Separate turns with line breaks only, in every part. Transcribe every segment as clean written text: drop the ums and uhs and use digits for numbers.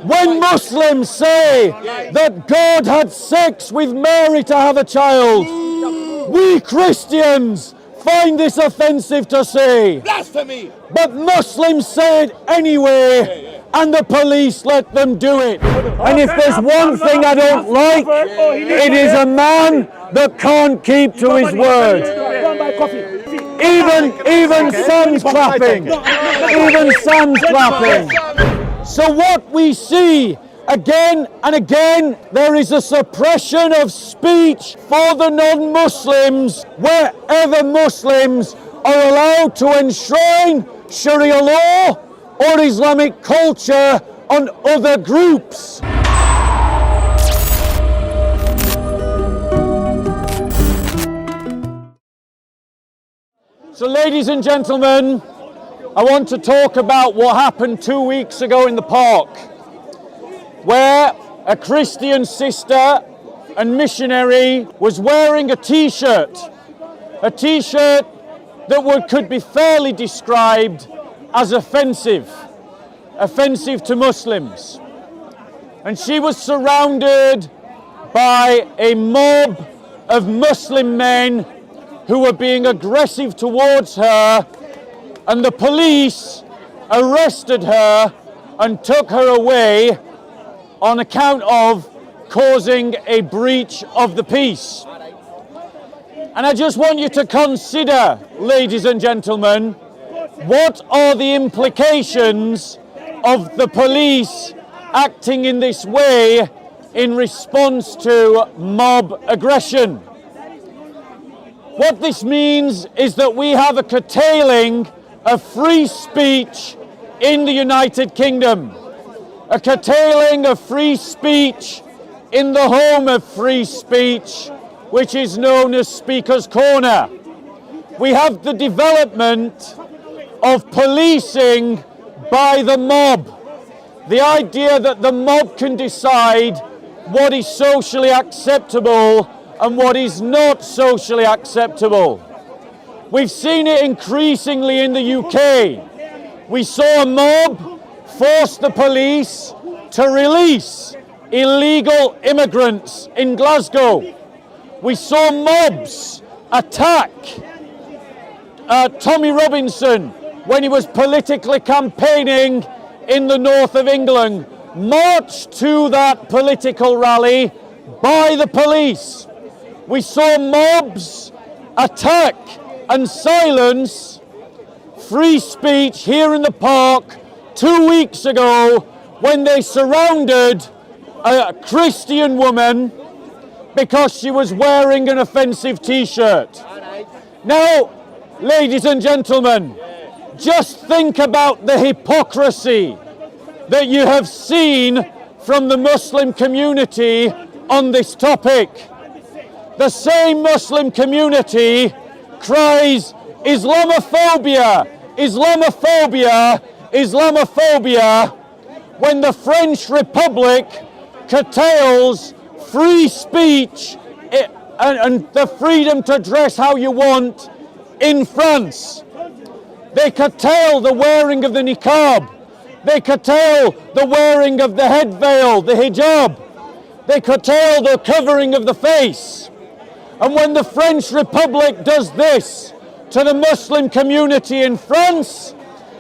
When Muslims say that God had sex with Mary to have a child, we Christians find this offensive to say.
Blasphemy!
But Muslims say it anyway, and the police let them do it. And if there's one thing I don't like, it is a man that can't keep to his word. Even Sam's clapping. Even Sam's clapping. So what we see again and again, there is a suppression of speech for the non-Muslims wherever Muslims are allowed to enshrine Sharia law or Islamic culture on other groups. So ladies and gentlemen, I want to talk about what happened 2 weeks ago in the park, where a Christian sister and missionary was wearing a t-shirt that could be fairly described as offensive to Muslims. And she was surrounded by a mob of Muslim men who were being aggressive towards her, and the police arrested her and took her away on account of causing a breach of the peace. And I just want you to consider, ladies and gentlemen, what are the implications of the police acting in this way in response to mob aggression? What this means is that we have a curtailing of free speech in the United Kingdom, a curtailing of free speech in the home of free speech, which is known as Speaker's Corner. We have the development of policing by the mob, the idea that the mob can decide what is socially acceptable and what is not socially acceptable. We've seen it increasingly in the UK. We saw a mob force the police to release illegal immigrants in Glasgow. We saw mobs attack Tommy Robinson when he was politically campaigning in the north of England, march to that political rally by the police. We saw mobs attack and silence free speech here in the park 2 weeks ago when they surrounded a Christian woman because she was wearing an offensive t-shirt. Now, ladies and gentlemen, just think about the hypocrisy that you have seen from the Muslim community on this topic. The same Muslim community cries Islamophobia, Islamophobia, Islamophobia when the French Republic curtails free speech and the freedom to dress how you want in France. They curtail the wearing of the niqab. They curtail the wearing of the head veil, the hijab. They curtail the covering of the face. And when the French Republic does this to the Muslim community in France,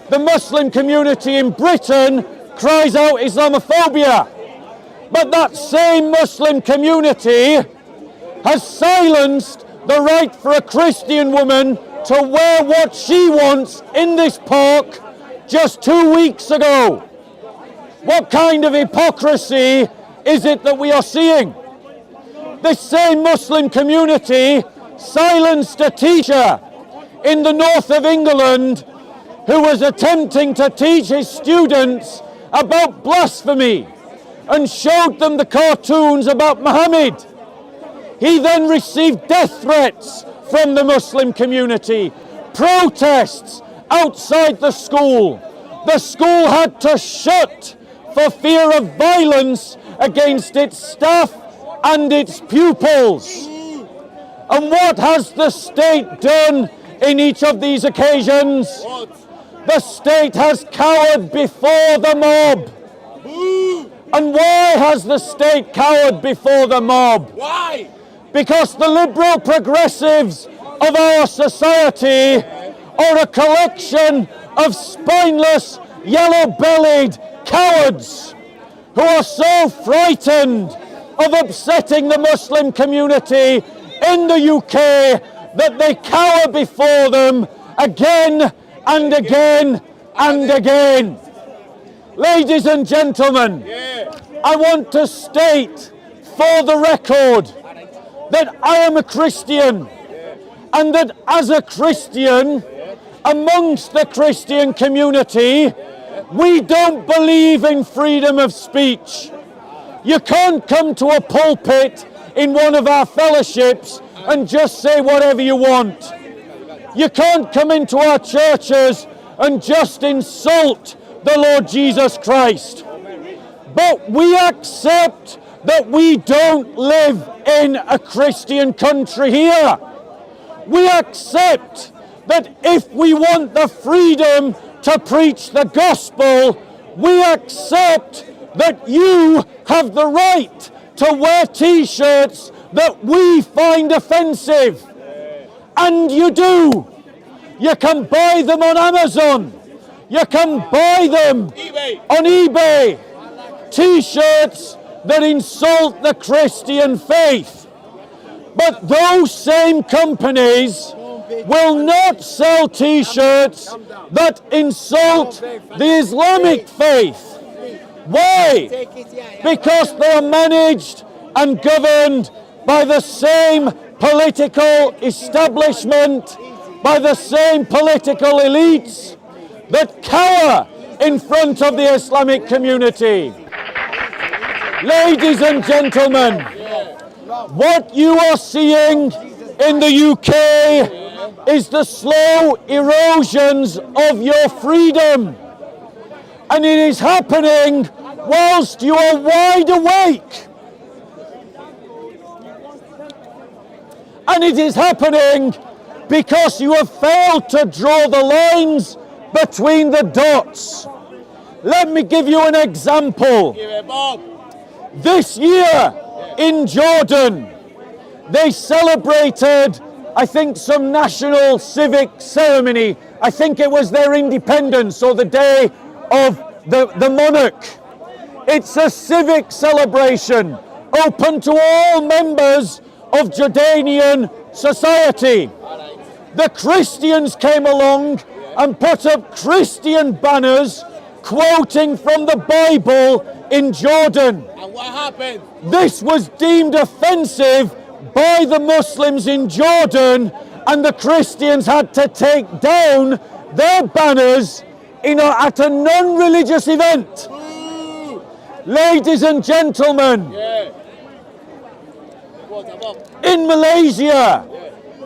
the Muslim community in Britain cries out Islamophobia. But that same Muslim community has silenced the right for a Christian woman to wear what she wants in this park just 2 weeks ago. What kind of hypocrisy is it that we are seeing? This same Muslim community silenced a teacher in the north of England who was attempting to teach his students about blasphemy and showed them the cartoons about Muhammad. He then received death threats from the Muslim community, protests outside the school. The school had to shut for fear of violence against its staff and its pupils. And what has the state done in each of these occasions? The state has cowered before the mob. And why has the state cowered before the mob?
Why?
Because the liberal progressives of our society are a collection of spineless, yellow-bellied cowards who are so frightened of upsetting the Muslim community in the UK that they cower before them again and again and again. Ladies and gentlemen, I want to state for the record that I am a Christian, and that as a Christian, amongst the Christian community, we don't believe in freedom of speech. You can't come to a pulpit in one of our fellowships and just say whatever you want. You can't come into our churches and just insult the Lord Jesus Christ. But we accept that we don't live in a Christian country here. We accept that if we want the freedom to preach the gospel, we accept that you have the right to wear t-shirts that we find offensive. And you do. You can buy them on Amazon. You can buy them on eBay. T-shirts that insult the Christian faith. But those same companies will not sell t-shirts that insult the Islamic faith. Why? Because they are managed and governed by the same political establishment, by the same political elites that cower in front of the Islamic community. Ladies and gentlemen, what you are seeing in the UK is the slow erosions of your freedom. And it is happening whilst you are wide awake. And it is happening because you have failed to draw the lines between the dots. Let me give you an example. This year in Jordan, they celebrated, I think, some national civic ceremony. I think it was their independence or the day of the monarch. It's a civic celebration open to all members of Jordanian society. The Christians came along and put up Christian banners quoting from the Bible in Jordan.
And what happened?
This was deemed offensive by the Muslims in Jordan, and the Christians had to take down their banners at a non-religious event. Ladies and gentlemen, in Malaysia,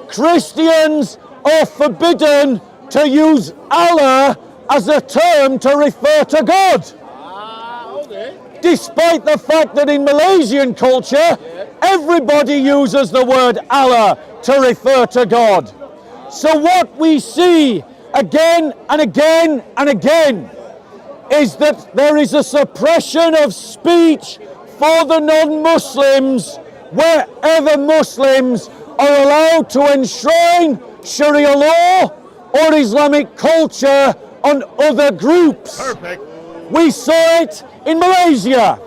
Christians are forbidden to use Allah as a term to refer to God. Despite the fact that in Malaysian culture, everybody uses the word Allah to refer to God. So what we see again and again and again is that there is a suppression of speech for the non-Muslims wherever Muslims are allowed to enshrine Sharia law or Islamic culture on other groups.
Perfect.
We saw it in Malaysia.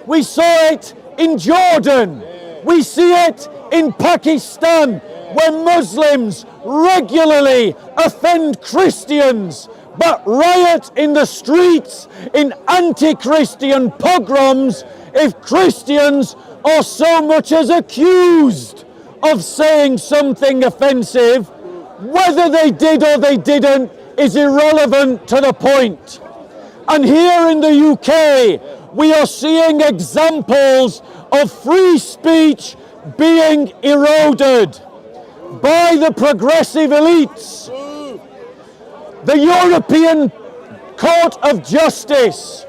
We saw it in Jordan. We see it in Pakistan, where Muslims regularly offend Christians, but riot in the streets in anti-Christian pogroms if Christians are so much as accused of saying something offensive. Whether they did or they didn't is irrelevant to the point. And here in the UK, we are seeing examples of free speech being eroded by the progressive elites. The European Court of Justice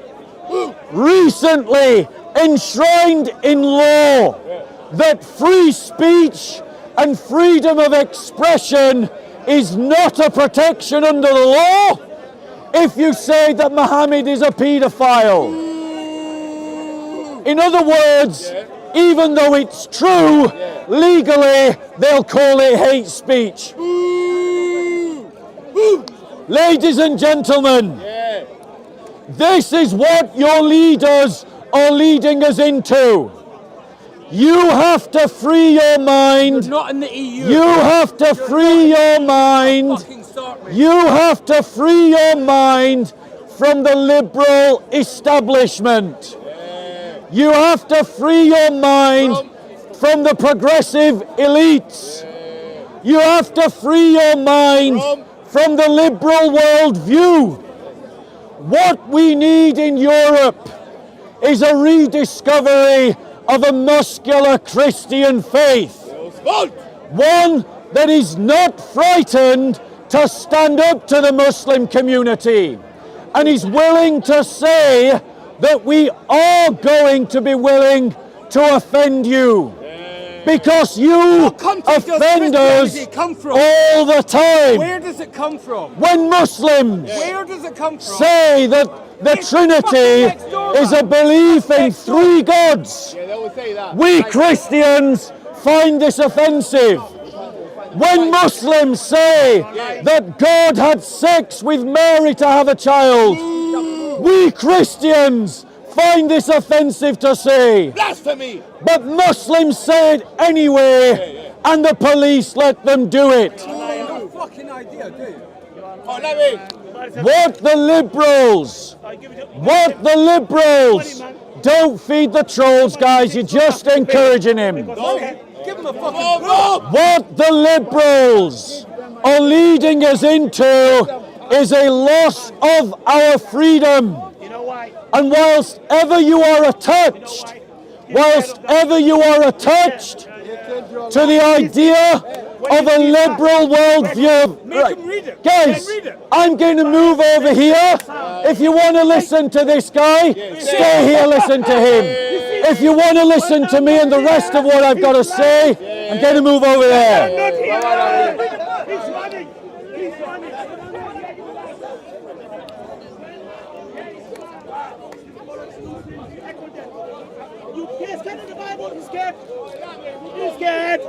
recently enshrined in law that free speech and freedom of expression is not a protection under the law if you say that Muhammad is a paedophile. In other words, even though it's true, legally they'll call it hate speech. Ladies and gentlemen, this is what your leaders are leading us into. You have to free your mind.
You're not in the EU.
You have to free your mind. You have to free your mind from the liberal establishment. You have to free your mind from the progressive elites. You have to free your mind from the liberal worldview. What we need in Europe is a rediscovery of a muscular Christian faith. One that is not frightened to stand up to the Muslim community and is willing to say that we are going to be willing to offend you. Because you offend us all the time.
Where does it come from?
When Muslims
Where does it come from?
say that the Trinity is a belief in three gods, we Christians find this offensive. When Muslims say that God had sex with Mary to have a child, we Christians find this offensive to say.
Blasphemy!
But Muslims say it anyway, and the police let them do it.
No fucking idea, do you?
What the liberals don't feed the trolls, guys, you're just encouraging him.
Give him a fucking
What the liberals are leading us into is a loss of our freedom. And whilst ever you are attached to the idea of a liberal worldview. Right. Guys, I'm going to move over here. If you want to listen to this guy, stay here, listen to him. If you want to listen to me and the rest of what I've got to say, I'm going to move over there.
He's scared of the Bible. He's scared. He's scared.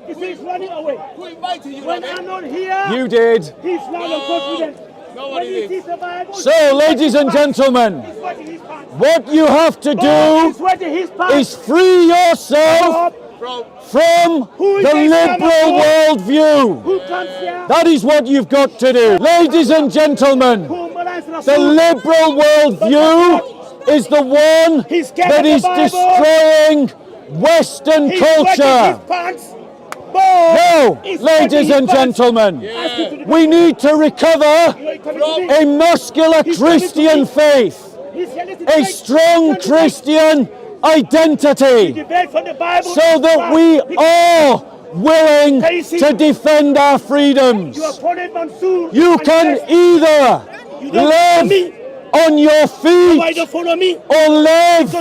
He's running away.
Who invited you?
When I'm not here,
You did.
he's not confident. When he sees the Bible,
So, ladies and gentlemen,
he's sweating his pants.
what you have to
He's
do
sweating his pants.
is free yourself from the liberal worldview.
Who comes here?
That is what you've got to do. Ladies and gentlemen, the liberal worldview is the one that is destroying Western culture. No, ladies and gentlemen, we need to recover a muscular Christian faith, a strong Christian identity, so that we are willing to defend our freedoms. You can either live on your feet or live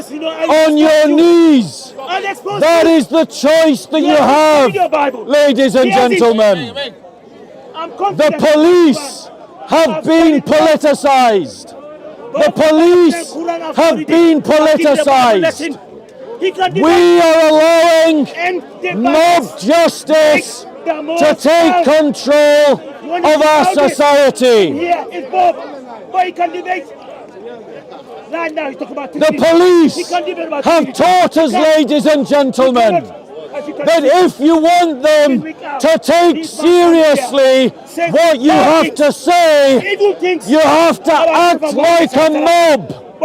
on your knees. That is the choice that you have, ladies and gentlemen. The police have been politicized. The police have been politicized. We are allowing mob justice to take control of our society. The police have taught us, ladies and gentlemen, that if you want them to take seriously what you have to say, you have to act like a mob.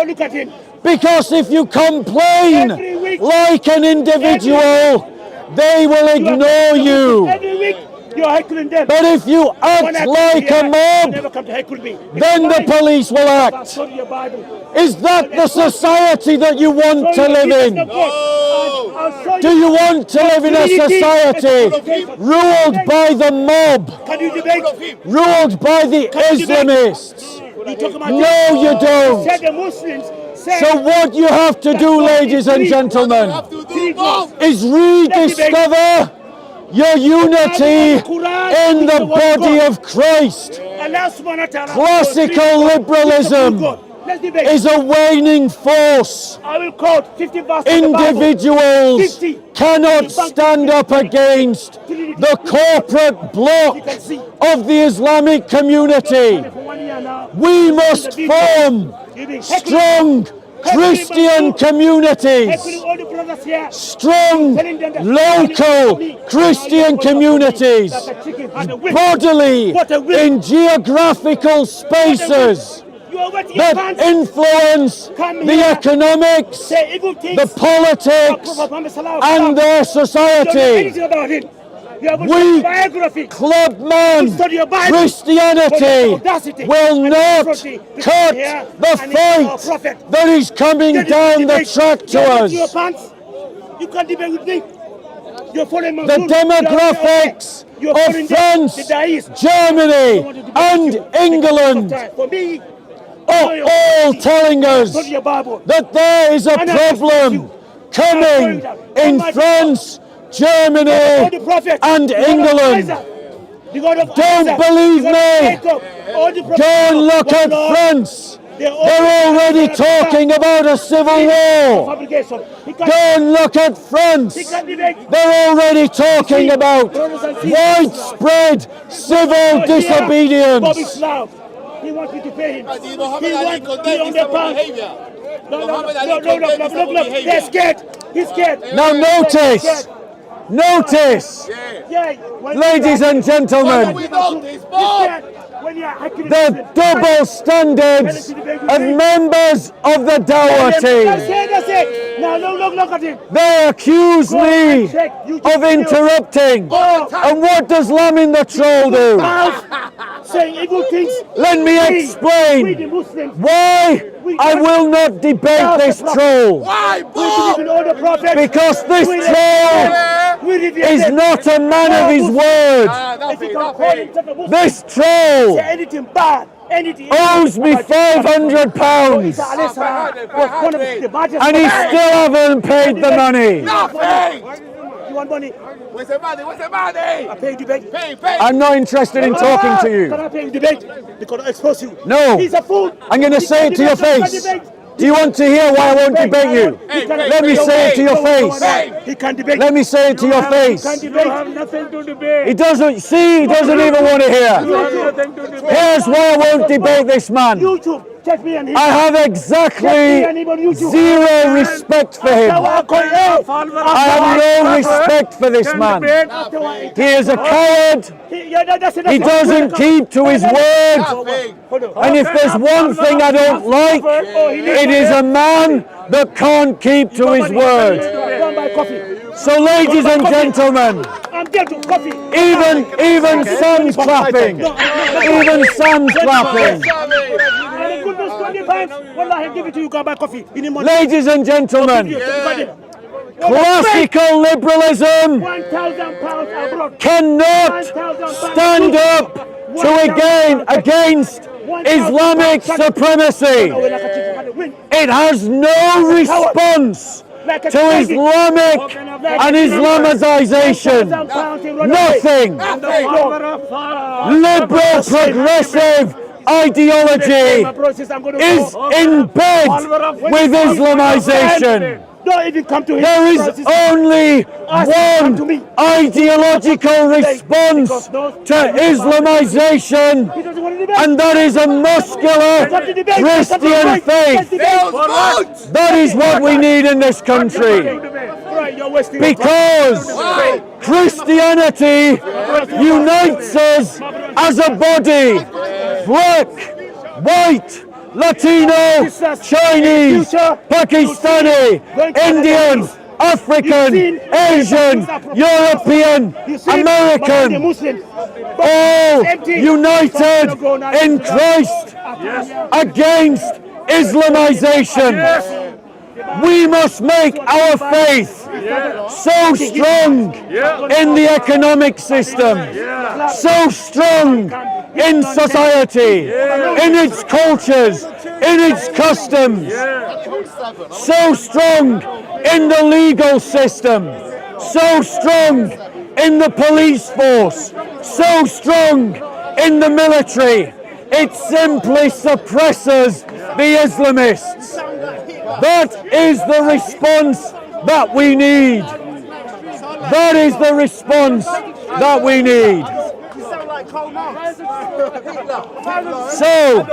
Because if you complain like an individual, they will ignore you. But if you act like a mob, then the police will act. Is that the society that you want to live in? Do you want to live in a society ruled by the mob, ruled by the Islamists? No, you don't. So what you have to do, ladies and gentlemen, is rediscover your unity in the body of Christ. Classical liberalism
Let's debate.
is a waning force.
I will quote 50 verses in the Bible.
Individuals
50.
cannot stand up against the corporate bloc of the Islamic community.
For 1 year now.
We must form strong Christian communities,
Heckling all the brothers here.
strong
Telling them that
local Christian communities, bodily in geographical spaces
You are wetting your
that
pants.
influence the economics,
Say evil things.
the politics,
Prophet Muhammad Sallallahu Alaihi
and
Wasallam.
their
You don't know
society.
anything about him. You have
We
a biography.
Clubman
Study your Bible.
Christianity will not cut the
fight
fight that is coming down the track to us.
You can't debate with me. You're following my
The
rules.
demographics
You're
of
following
France,
the Daesh.
Germany, and England
For me,
are all telling us
study your Bible.
that there is a problem coming in France, Germany, and England. Don't believe me. Go and look at France. They're already talking about a civil war. Go and look at France. They're already talking about widespread civil disobedience.
He wants me to pay him.
Muhammad Ali condemned this type of behavior.
Look, they're scared. He's scared.
Now notice, ladies and gentlemen, the double standards of members of the Dawah team.
That's it. Now look at him.
They accuse me of interrupting. And what does Lamin the troll do?
Saying evil things.
Let me
We
explain
the Muslims.
why I will not debate this troll.
Why,
We believe in all the prophets.
Because this
We
troll
revere
is
them.
not a man of his word.
If you can call himself a Muslim,
This troll
say anything bad, anything
owes me £500
Isa alayhi salam was one of the largest
and he
prophets.
still haven't paid the money.
You want money?
Where's the money? Where's the money?
I pay you debate.
Pay.
I'm not interested in talking to
Can
you.
I pay you debate? Because I expose you.
No.
He's a fool.
I'm going to say it to your face. Do you want to hear why I won't debate you? Let me say it to your face.
He can debate.
Let me say it to your face.
You have nothing to debate.
He doesn't see, he doesn't even want to hear. Here's why I won't debate this man.
YouTube. Check me and him.
I have exactly zero respect for him. I have no respect for this man. He is a coward. He doesn't keep to his word. And if there's one thing I don't like, it is a man that can't keep to his word.
Go and buy coffee.
So ladies and gentlemen,
I'm there to coffee.
even Sam's clapping. Even Sam's clapping.
And the goodness 20 pounds. Wallahi, I'll give it to you. Go and buy coffee. In the morning.
Ladies and gentlemen, classical liberalism
1,000 pounds abroad.
cannot stand up against Islamic supremacy. It has no response to Islamic and Islamization. Nothing. Liberal progressive ideology is in bed with Islamization.
Don't even come to him.
There is only one ideological response to Islamization, and that is a muscular Christian faith. That is what we need in this country. Because Christianity unites us as a body. Black, white, Latino, Chinese, Pakistani, Indian, African, Asian, European, American, all united in Christ against Islamization. We must make our faith so strong in the economic system, so strong in society, in its cultures, in its customs, so strong in the legal system, so strong in the police force, so strong in the military. It simply suppresses the Islamists. That is the response that we need. That is the response that we need. So,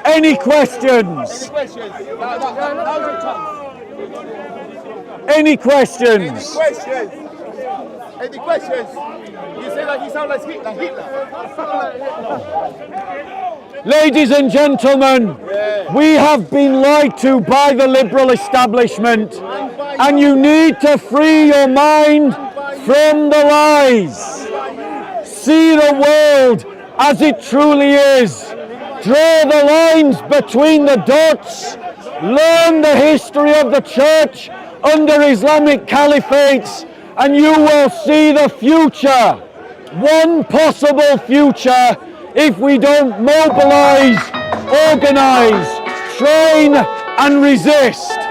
any questions? Any questions?
Any questions? You say like you sound like Hitler.
Ladies and gentlemen, we have been lied to by the liberal establishment, and you need to free your mind from the lies. See the world as it truly is. Draw the lines between the dots. Learn the history of the church under Islamic caliphates, and you will see the future. One possible future if we don't mobilize, organize, train and resist.